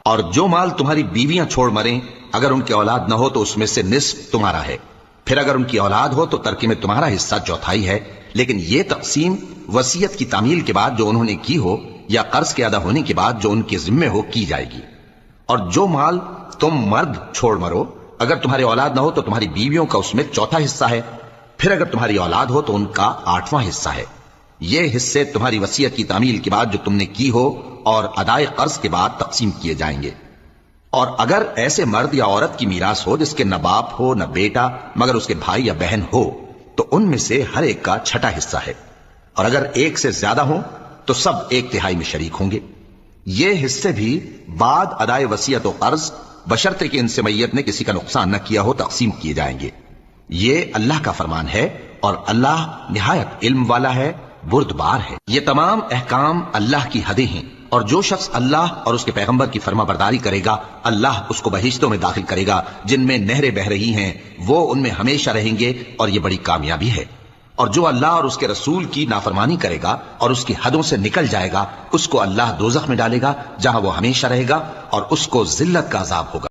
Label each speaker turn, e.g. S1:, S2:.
S1: اور جو مال تمہاری بیویاں چھوڑ مریں اگر ان کی اولاد نہ ہو تو اس میں سے نصف تمہارا ہے، پھر اگر ان کی اولاد ہو تو ترکے میں تمہارا حصہ چوتھائی ہے، لیکن یہ تقسیم وصیت کی تعمیل کے بعد جو انہوں نے کی ہو یا قرض کے ادا ہونے کے بعد جو ان کے ذمے ہو کی جائے گی۔ اور جو مال تم مرد چھوڑ مرو اگر تمہاری اولاد نہ ہو تو تمہاری بیویوں کا اس میں چوتھا حصہ ہے، پھر اگر تمہاری اولاد ہو تو ان کا 8واں حصہ ہے۔ یہ حصے تمہاری وصیت کی تعمیل کے بعد جو تم نے کی ہو اور ادائے قرض کے بعد تقسیم کیے جائیں گے۔ اور اگر ایسے مرد یا عورت کی میراث ہو جس کے نہ باپ ہو نہ بیٹا مگر اس کے بھائی یا بہن ہو تو ان میں سے ہر ایک کا چھٹا حصہ ہے، اور اگر ایک سے زیادہ ہوں تو سب 1/3 میں شریک ہوں گے۔ یہ حصے بھی بعد ادائے وصیت و قرض بشرطے کہ ان سے میت نے کسی کا نقصان نہ کیا ہو تقسیم کیے جائیں گے۔ یہ اللہ کا فرمان ہے اور اللہ نہایت علم والا ہے، بردبار ہے۔ یہ تمام احکام اللہ کی حدیں ہیں، اور جو شخص اللہ اور اس کے پیغمبر کی فرما برداری کرے گا اللہ اس کو بہشتوں میں داخل کرے گا جن میں نہریں بہ رہی ہیں، وہ ان میں ہمیشہ رہیں گے، اور یہ بڑی کامیابی ہے۔ اور جو اللہ اور اس کے رسول کی نافرمانی کرے گا اور اس کی حدوں سے نکل جائے گا اس کو اللہ دوزخ میں ڈالے گا جہاں وہ ہمیشہ رہے گا، اور اس کو ذلت کا عذاب ہوگا۔